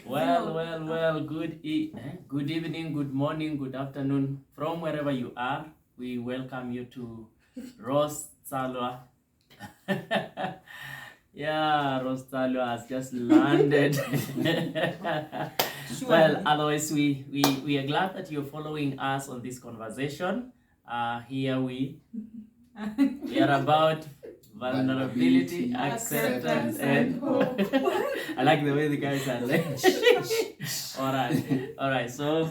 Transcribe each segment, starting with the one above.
Well, good evening, good morning, good afternoon from wherever you are. We welcome you to Ross Salwa. Yeah, Ross Salwa has just landed. Sure. Well, otherwise we are glad that you're following us on this conversation. Here we are about vulnerability, acceptance, and hope. I like the way the guys are like. All right. So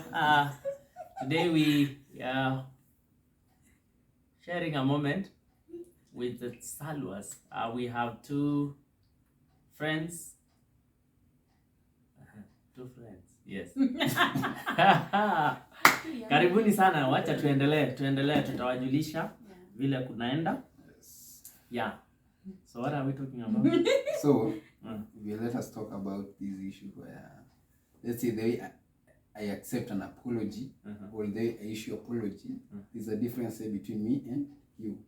today we are sharing a moment with the Salwas. We have two friends. Two friends. Yes. Karibuni sana, wacha tuendelee tutawajulisha vile kunaenda. Yeah. So what are we talking about? So, let us talk about this issue where, let's say, the way I accept an apology, or the way I issue apology, there's a difference between me and you.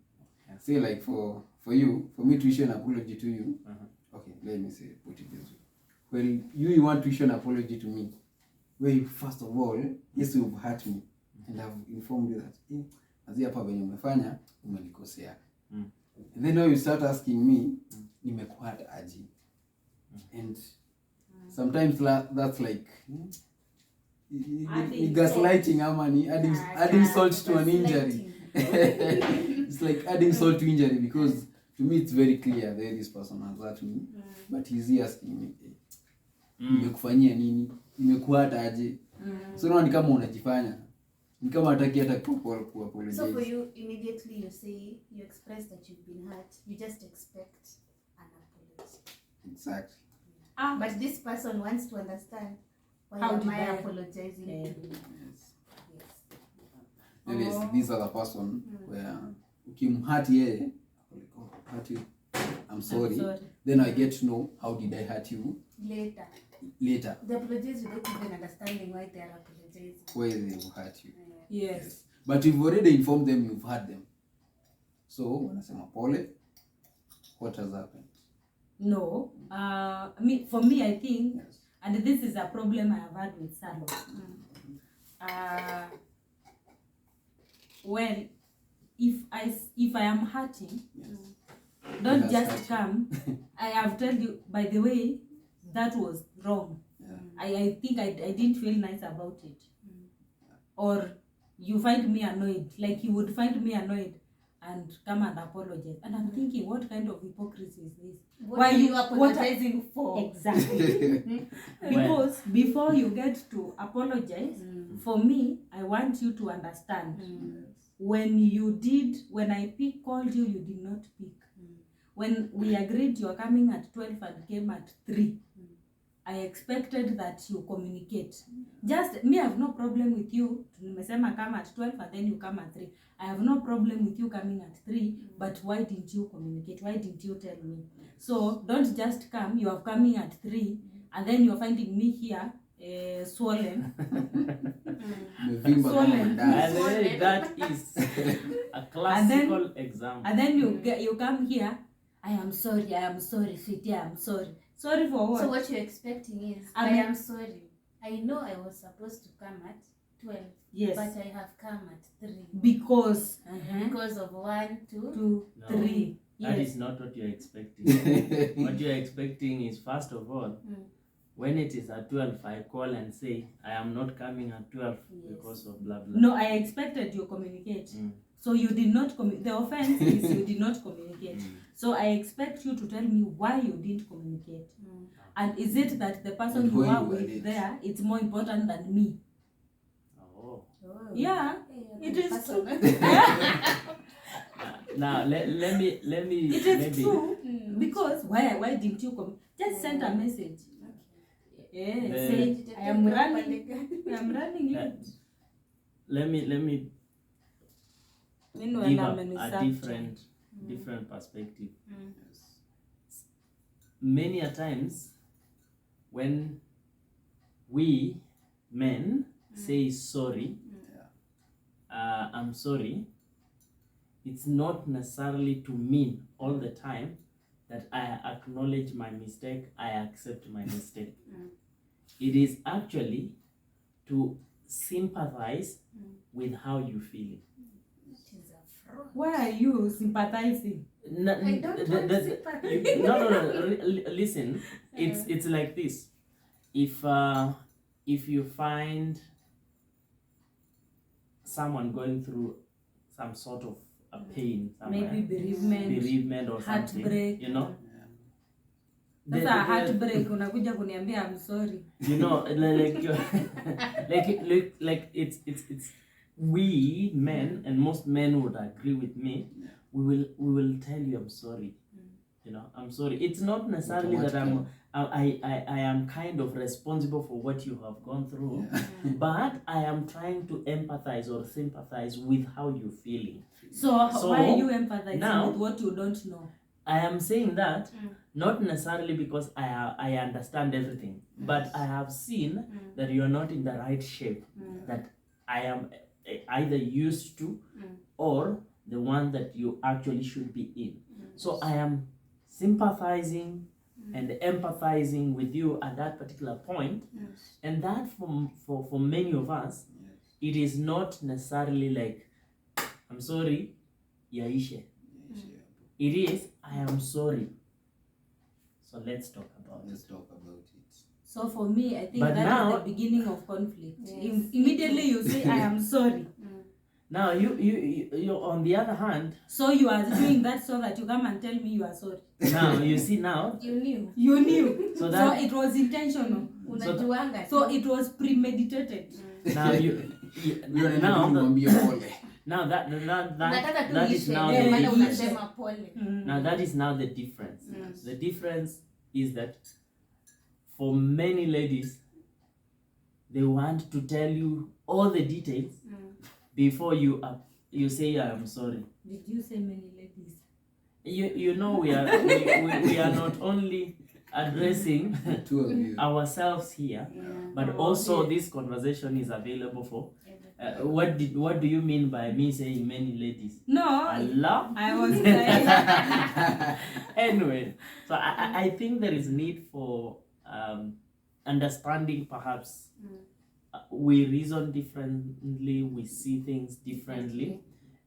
Say, like for you, for me to issue an apology to you, okay, let me say, put it this way. When you want to issue an apology to me, where you, first of all, yes, you've hurt me, and I've informed you that, as hapa venye umefanya, umenikosea. And then now you start asking me, nimekuhata aje? And sometimes that's like gaslighting, adding salt to an injury. It's like adding salt to injury, because to me it's very clear that this person has hurt me, but he's asking me, nimekufanyia nini? Nimekuhata aje? So now ni kama unajifanya. Ni kama hataki hata kuapologize. So for you, immediately you express that you've been hurt. You just expect an apology. Exactly. But this person wants to understand why am I apologizing to you? Yes. This other person where ukimhurt yeye, hurt you, I'm sorry. Then I get to know how did I hurt you later. The apologies without even understanding why they are apologizing. Why they hurt you. Yes. But you've already informed them you've hurt them. So wanasema pole. What has happened? No. For me, I think, and this is a problem I have had with Salo. Well, if I am hurting, don't just come. I have told you, by the way, that was wrong. I think I didn't feel nice about it. Or you find me annoyed, like you would find me annoyed and come and apologize. And I'm thinking, what kind of hypocrisy is this? Why are you apologizing for? Exactly. Because before you get to apologize, for me, I want you to understand. When I called you, you did not pick. When we agreed you are coming at 12 and came at 3, I expected that you communicate. Just me, I have no problem with you. Nimesema come at 12 and then you come at 3. I have no problem with you coming at 3, but why didn't you communicate? Why didn't you tell me? So don't just come. You are coming at 3 and then you are finding me here swollen. Swollen. That is a classical example. And then you come here. I am sorry, sweetie, I am sorry. Sorry for what? So what you're expecting is, I am sorry. I know I was supposed to come at 12. Yes. But I have come at 3. Because of 1, 2, 3. That is not what you're expecting. What you're expecting is, first of all, when it is at 12, I call and say, I am not coming at 12 because of blah, blah. No, I expected you communicate. So you did not communicate. The offense is you did not communicate. So I expect you to tell me why you didn't communicate. And is it that the person you are with there, it's more important than me? Oh. Yeah, it is true. Now let me. It is true. Because why didn't you come? Just send a message. Say I am running. I am running late. Let me give a different perspective. Many a times when we men say sorry, I'm sorry, it's not necessarily to mean all the time that I acknowledge my mistake, I accept my mistake. Mm. It is actually to sympathize Mm. with how you feel. That is a fraud. Why are you sympathizing? No, I don't want sympathy. no. Listen, it's like this. If you find someone going through some sort of a pain somewhere, Maybe bereavement, or something, heartbreak. you know. Sasa heartbreak unakuja kuniambia I'm sorry. You know, like it's we men, and most men would agree with me. Yeah. We will tell you I'm sorry. You know, I'm sorry. It's not necessarily that I am kind of responsible for what you have gone through, but I am trying to empathize or sympathize with how you're feeling. So why are you empathizing now, with what you don't know? I am saying that not necessarily because I understand everything, but I have seen that you are not in the right shape that I am either used to or the one that you actually should be in. So I am sympathizing and empathizing with you at that particular point. And that for many of us, it is not necessarily like, I'm sorry, yaishe. It is, I am sorry. So let's talk about it. So for me, I think But that now, is the beginning of conflict. Yes. Immediately you say I am sorry. Now you on the other hand. So you are doing that so that you come and tell me you are sorry. Now you see now. You knew. You knew. So So it was intentional. Unajuanga. So it was premeditated. Now now that is now the difference. Now that is now the difference. The difference is that for many ladies, they want to tell you all the details before you say I am sorry. Did you say many ladies? You know we are not only addressing ourselves here, but also this conversation is available for. What do you mean by me saying many ladies? No, Allah? I was saying. Anyway, so I think there is need for understanding. Perhaps we reason differently, we see things differently,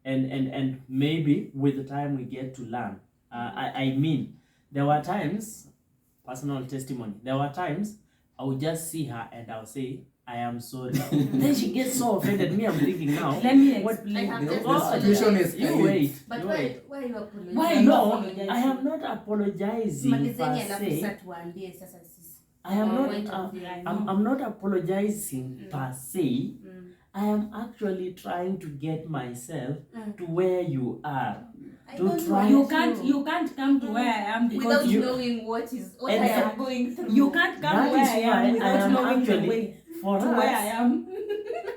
and maybe with the time we get to learn. I mean, there were times, personal testimony, there were times I would just see her and I'll say, I am sorry. Then she gets so offended. Me, I'm thinking now. Let me explain. The situation is You wait. But wait. why you apologize? Why No, apologizing? I am not apologizing per se. I am not. I'm not apologizing per se. I am actually trying to get myself to where you are. You can't come to where I am because without knowing what I am going through. You can't come where I am without knowing the way for to us, where I am.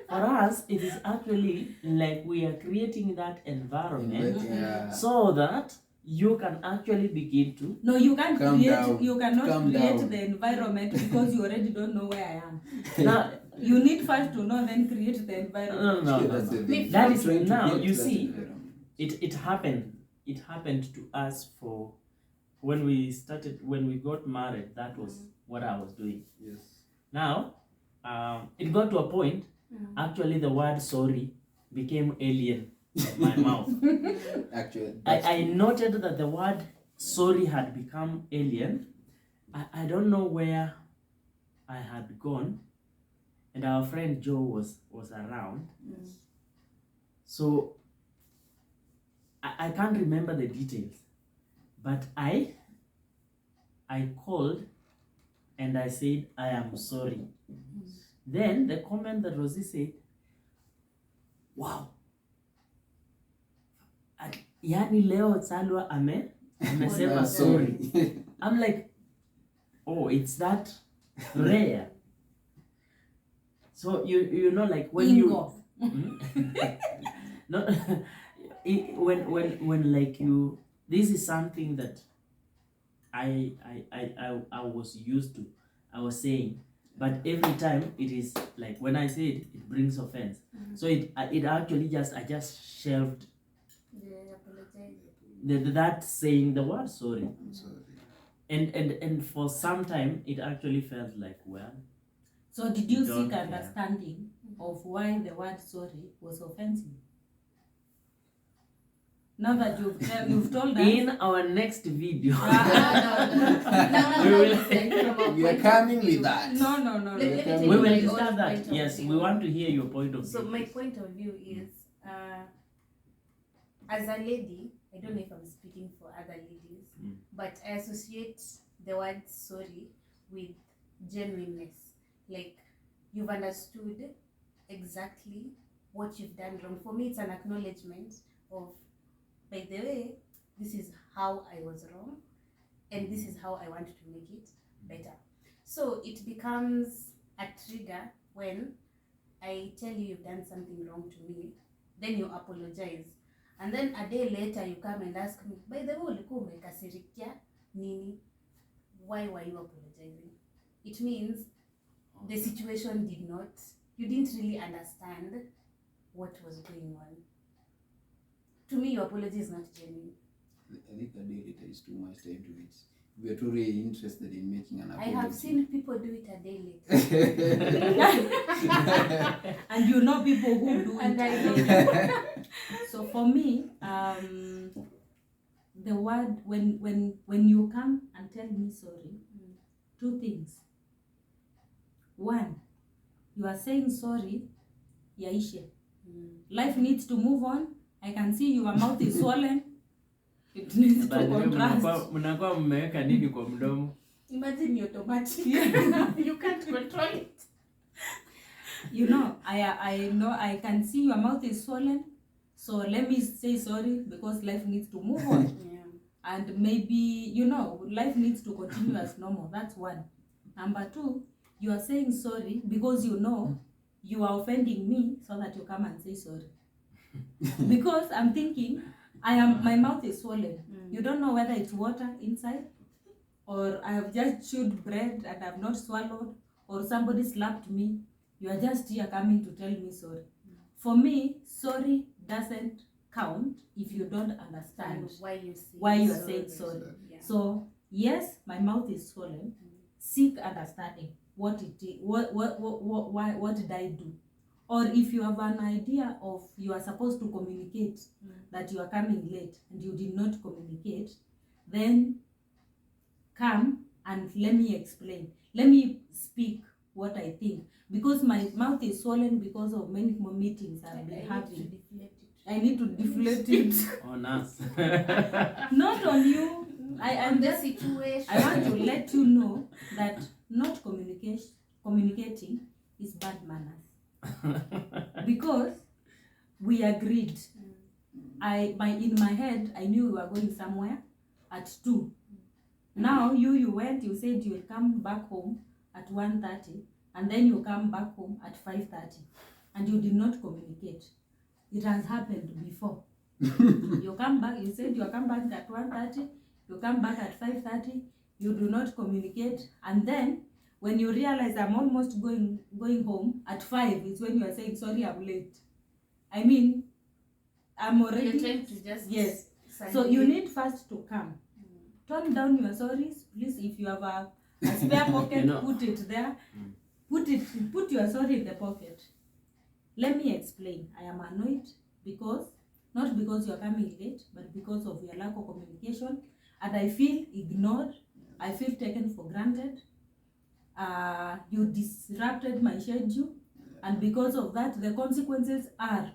For us, it is actually like we are creating that environment so that you can actually begin to. No, you can't Calm create. down. You cannot Calm create down. the environment because you already don't know where I am. Now, You need first to know, then create the environment. no. That is now. You see, it. it happened. It happened to us for when we got married. That was what I was doing. Yes. Now, it got to a point. Actually, the word sorry became alien in my mouth. Actually, I noted that the word sorry had become alien. I don't know where I had gone, and our friend Joe was around. So I can't remember the details, but I called and I said I am sorry. Then the comment that Rosie said, wow, yani leo Salwa amesema sorry. I'm like, oh, it's that rare. So you know, like when Ingo. no, when like you, this is something that I was used to. I was saying, but every time it is like when I say it brings offense. So it actually I just shelved that saying the word sorry. I'm sorry. And for some time it actually felt like, well, So did you don't seek care. understanding of why the word sorry was offensive? Now that you've told us. in our next video No, We will- listen, from our We are point of coming with view. that. No. Let me tell we you will my discuss own that. point of Yes, view. we want to hear your point of view. So my point of view is, as a lady, I don't know if I'm speaking for other ladies, but I associate the word sorry with genuineness. Like, you've understood exactly what you've done wrong. For me, it's an acknowledgement of, by the way, this is how I was wrong, and this is how I want to make it better. So it becomes a trigger when I tell you you've done something wrong to me, then you apologize, and then a day later you come and ask me, by the way, ulikuwa umekasirikia nini? Why were you apologizing? It means the situation you didn't really understand what was going on. To me, your apology is not genuine. I think a day later is too much time to it. We are too really interested in making an I apology. have seen people do it a day later. And you know people who do And it. I know. So for me, the word when you come and tell me sorry, two things. One, you are saying sorry, yaishe. Life needs to move on. I can see your mouth is swollen. It needs to contrast. Mnakuwa mmeweka nini kwa mdomo? Imagine you're automatic. You can't control it. You know, I know I can see your mouth is swollen. So let me say sorry because life needs to move on. Yeah. And maybe, life needs to continue as normal. That's one. Number two, you are saying sorry because you know you are offending me so that you come and say sorry. Because I'm thinking, my mouth is swollen. You don't know whether it's water inside or I have just chewed bread and I've not swallowed or somebody slapped me. You are just here coming to tell me sorry. For me, sorry doesn't count if you don't understand why you are saying sorry. Yeah. So yes, my mouth is swollen. Seek understanding. What did I do? Or if you have an idea of you are supposed to communicate that you are coming late and you did not communicate, then come and let me explain. Let me speak what I think. Because my mouth is swollen because of many more meetings I've been having. I need to deflate it. On us. Not on you. I'm the situation. I want to let you know that not communicating is bad manners. Because we agreed. In my head, I knew we were going somewhere at 2. Now you went, you said you will come back home at 1:30, and then you come back home at 5:30, and you did not communicate. It has happened before. You come back, you said you come back at 1:30, you come back at 5:30, you do not communicate, and then when you realize I'm almost going home at 5 is when you are saying sorry I'm late. I mean, I'm already. You're trying to just. Yes. So you need first to come. Tone down your sorries, please. If you have a spare pocket, put it there. Put your sorry in the pocket. Let me explain. I am annoyed not because you are coming late, but because of your lack of communication, and I feel ignored. I feel taken for granted. You disrupted my schedule, and because of that, the consequences are.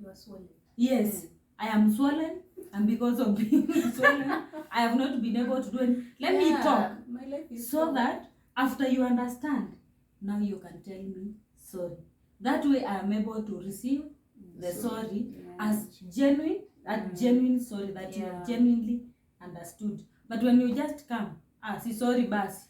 You are swollen. Yes, I am swollen, and because of being swollen, I have not been able to do it. Let me talk. My life is So that after you understand, now you can tell me sorry. That way I am able to receive the sorry as genuine, genuine sorry that you have genuinely understood. But when you just come, si sorry basi.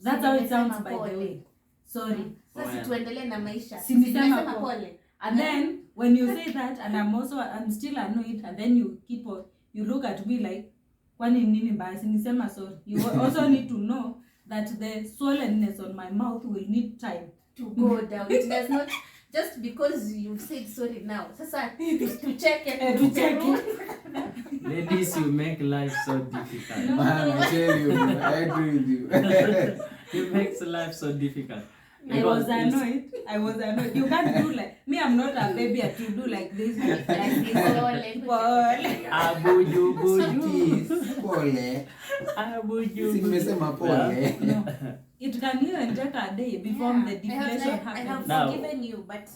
That's how it sounds, by the way. Sorry. Sasa tuendelee na maisha. Nimesema pole. And then when you say that, and I'm still annoyed, and then you look at me like, kwani nini basi nisema sorry. You also need to know that the swollenness on my mouth will need time to go down. It does not just because you've said sorry now. Sasa to check it. To check Ladies, you make life so difficult. Man, I tell you, I agree with you. It makes life so difficult. I was annoyed. You can't do like me. I'm not a baby. That you do like this, like this. Abuju buju. Pole. Abuju. Si nimesema pole. No. It can even take a day before the deflation I happens. have Now- forgiven you, but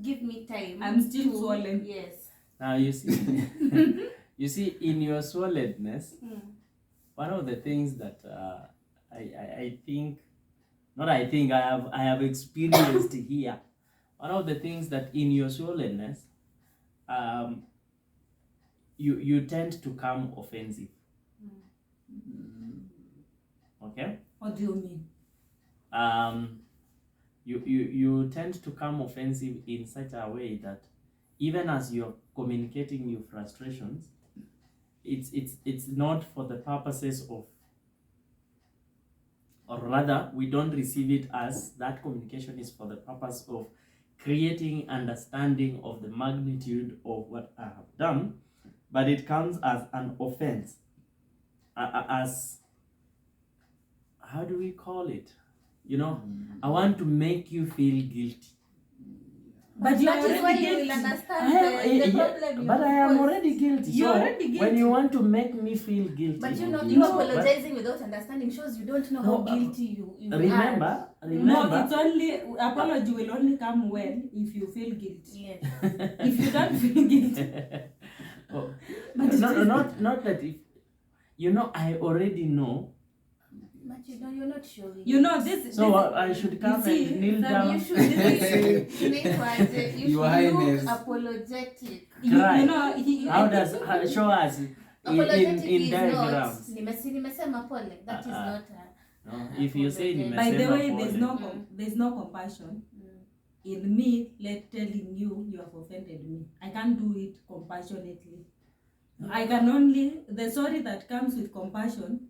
give me time. I'm still swollen. Yes. Now you see, you see, in your swollenness, one of the things that I think, not I think, I have experienced here. One of the things that in your swollenness, you tend to come offensive. Okay. What do you mean? You tend to come offensive in such a way that even as you're communicating your frustrations, it's not for the purposes of, or rather, we don't receive it as that communication is for the purpose of creating understanding of the magnitude of what I have done, but it comes as an offense, as, how do we call it? You know, I want to make you feel guilty. But you that is why already you will guilty. understand the problem. But I am already guilty. You're So already guilty. when you want to make me feel guilty, But you know, No, you but- apologizing without understanding shows you don't know how No, guilty you are. remember, No, it's only apology will only come well if you feel guilty. Yes. If you don't feel guilty, Oh, But not that if, you know, I already know. But you know, you're not showing. you know this. So this, I should come see, and kneel that down. You should you Your should Highness. look apologetic. you Right. know. How does show us Apologetic in is not. diagrams? Nimesema pole. That is not. No, if you say By the way, nimesema pole. there's no compassion in me. Telling you have offended me. I can't do it compassionately. I can only, the sorry that comes with compassion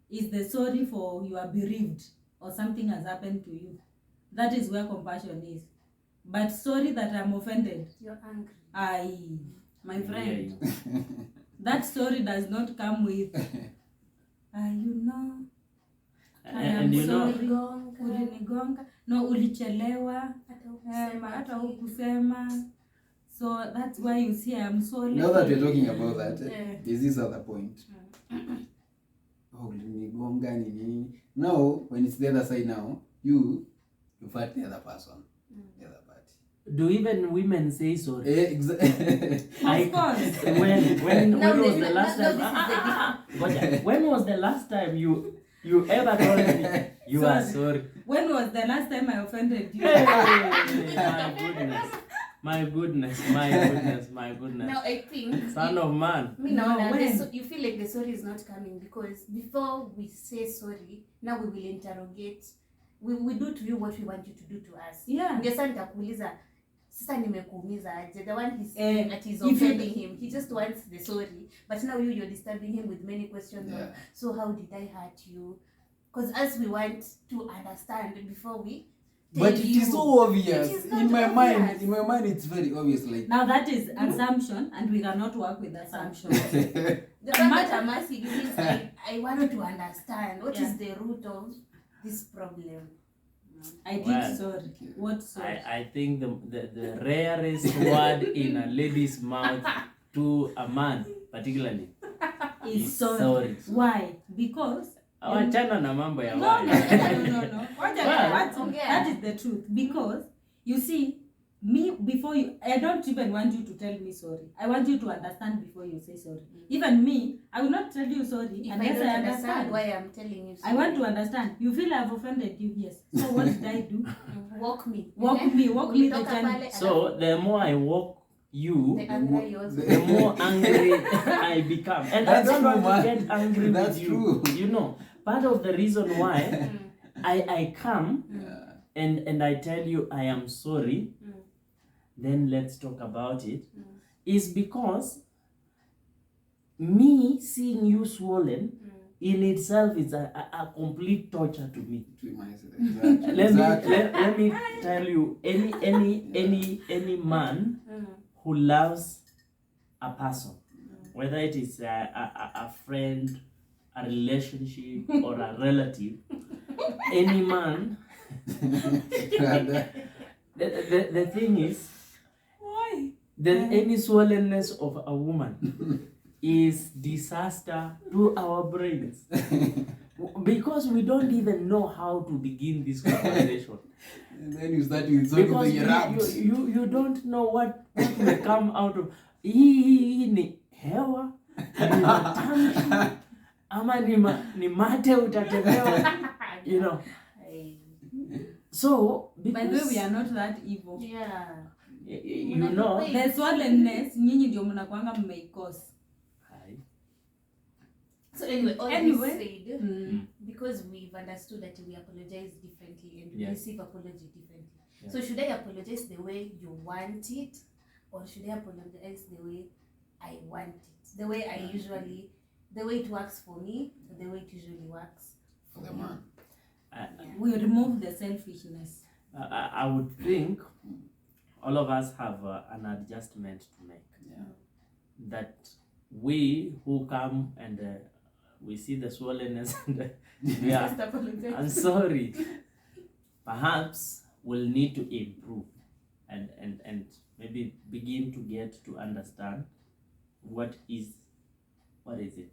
is the sorry for you are bereaved or something has happened to you. That is where compassion is. But sorry that I'm offended. You're angry. My friend, that story does not come with, you know, I am And you know, sorry, ulinigonga, no, ulichelewa, hata hukusema. So that's why you see I'm sorry. Now that we're talking about that, Yeah. there's this other point. Oh, ulinigonga nini. Now, when it's the other side now, you fight the other person. The other party. do even women say sorry? Of course. When No, was this- the last no, time? this is When was the last time you ever told me you are sorry? When was the last time I offended you? Hey, my goodness. Now I think Son of man. me No, now when? you feel like the sorry is not coming because before we say sorry, now we will interrogate. We do to you what we want you to do to us. Yeah. Ndio sasa nitakuuliza sasa nimekuumiza aje. The one he's Eh, saying that he's if you- offending him. He just wants the sorry. But now you're disturbing him with many questions. Yeah. On, so how did I hurt you? Because as we want to understand before we tell But it you. is so obvious. It is not In my obvious. mind, it's very obvious. Like, Now that is assumption, and we cannot work with assumptions. The fact that I'm asking means I want to understand what is the root of this problem. I did Well, sorry. What sorry? I think the rarest word in a lady's mouth to a man, particularly, Is sorry. sorry. Why? Because Wachana na mambo ya no. waya. What? That is the truth. Because you see, me before you, I don't even want you to tell me sorry. I want you to understand before you say sorry. Even me, I will not tell you sorry If I unless don't I understand understand. why I'm telling you I want to understand. You feel I've offended you, yes. So what did I do? Walk me. Walk me the Ulitoka journey. pale, So the more I walk you, the anger yours. the more angry I become. And That's I don't true, want to man. get angry That's with you. true. You know, part of the reason why I come and I tell you I am sorry, then let's talk about it, is because me seeing you swollen in itself is a complete torture to me. To myself. Exactly. Let me tell you, any man who loves a person, whether it is a friend, a relationship, or a relative, any man, the thing is, Why? then any swollenness of a woman is disaster to our brains. Because we don't even know how to begin this conversation. And then you start with something You don't know what may come out of hii ni hewa, ni matamshi, ama ni mate utatemewa, you know. So, By the way, we are not that evil. Yeah. You know, The swollenness, nyinyi ndio mnakuanga mmeikosa. So anyway, all Anyway. this said, because we've understood that we apologize differently and we Yes. receive apology differently. Yeah. So should I apologize the way you want it, or should I apologize the way I want it? The way I usually, the way it works for me, or the way it usually works for the man. We remove the selfishness. I would think all of us have an adjustment to make. Yeah. That we who come and we see the swollenness and yeah, Just apologize. I'm sorry, perhaps we'll need to improve and maybe begin to get to understand what is it.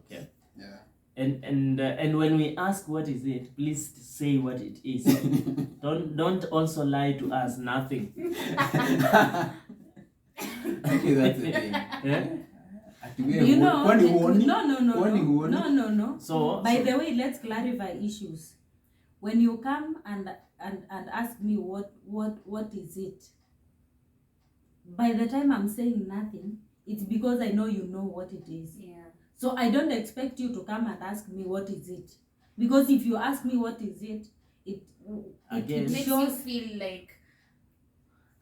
Okay. Yeah. And when we ask what is it, please say what it is. Don't also lie to us. Nothing. Okay, that's the thing. Yeah? You know, no. No. So By the way, let's clarify issues. When you come and ask me what is it, by the time I'm saying nothing, it's because I know you know what it is. Yeah. So I don't expect you to come and ask me what is it, because if you ask me what is it, Again. It makes you shows feel like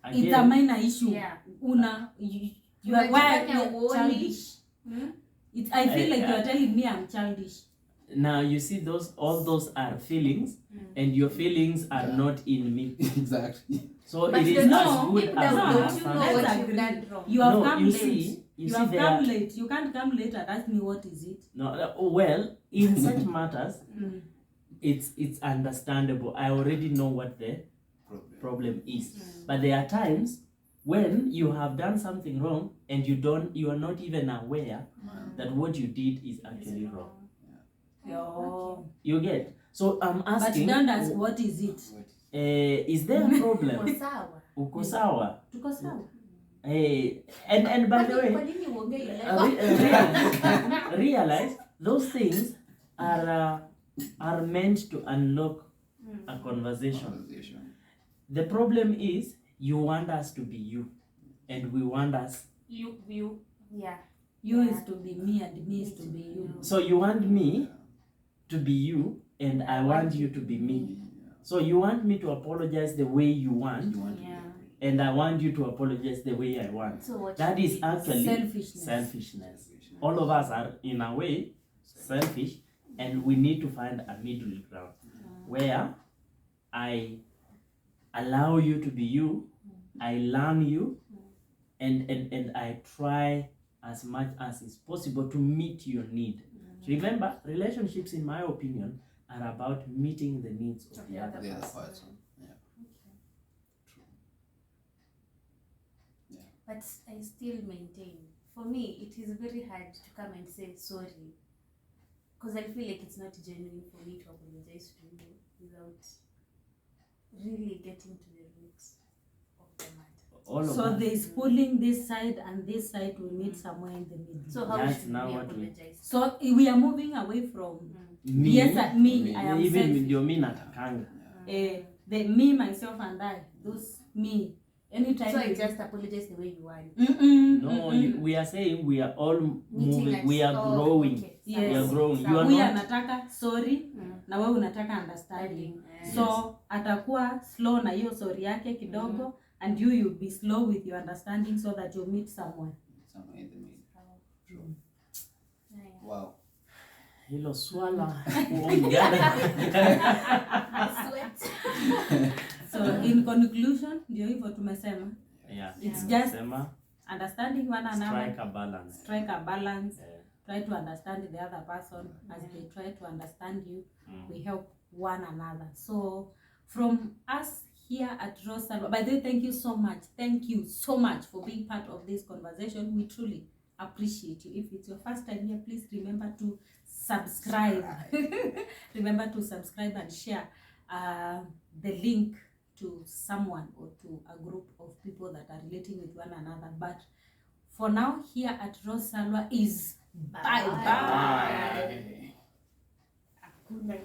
it's a minor issue. Yeah. You are why Unajifanya you're huoni. childish. I feel like you are I- telling me I'm childish. now you see all those are feelings, and your feelings are not in me. Exactly. So But it you is know, as good deep as down, we don't you know understand. what Let's you've agree. done wrong? You have No, come you late. see You there have are- come late. You can't come late and ask me what is it. No, well, in such matters, it's understandable. I already know what the problem is. But there are times when you have done something wrong and you are not even aware that what you did is actually wrong. Oh. You get? So I'm But asking, don't ask what is it. is there a problem? Uko sawa. Uko sawa? Tuko sawa. And by the Kwa way, nini uongee leo? realize those things are meant to unlock a conversation. The problem is you want us to be you, and we want us. You. Yeah. You is to be me and me is to be you. So you want me to be you, and I want you to be me. So you want me to apologize the way you want, Yeah. and I want you to apologize the way I want. So what That you is did actually Selfishness. selfishness. All of us are in a way selfish, and we need to find a middle ground where I allow you to be you, I learn you, and I try as much as is possible to meet your need. Remember, relationships, in my opinion, are about meeting the needs of the other person. But I still maintain, for me, it is very hard to come and say sorry, because I feel like it's not genuine for me to apologize to you without really getting to the roots of the matter. All of So us. there is pulling this side and this side will meet somewhere in the middle. So how That's should now we what we- apologize? So we are moving away from Me, yes, I am even selfish. ndio mi natakanga. The me, myself, and I. Those me. Anytime. So I just apologize the way you want. No, we are saying we are all moving, at- we are oh, growing. okay. Yes. We are growing. Sawa. You are We not. anataka sorry na wewe unataka understanding. Yes. So atakuwa slow na hiyo sorry yake kidogo and you'll be slow with your understanding so that you meet someone. Somewhere in the middle. Yeah. Wow. hilo swala kuongea. Sweat. So in conclusion, ndio hivyo tumesema. Yeah. It's just Sema, understanding one another. strike a balance. Try to understand the other person as they try to understand you. We help one another. So from us here at Rosalwa, by the way, thank you so much. Thank you so much for being part of this conversation. We truly appreciate you. If it's your first time here, please remember to subscribe. Remember to subscribe and share the link to someone or to a group of people that are relating with one another. But for now, here at Rosalwa is bye bye. Hakuna.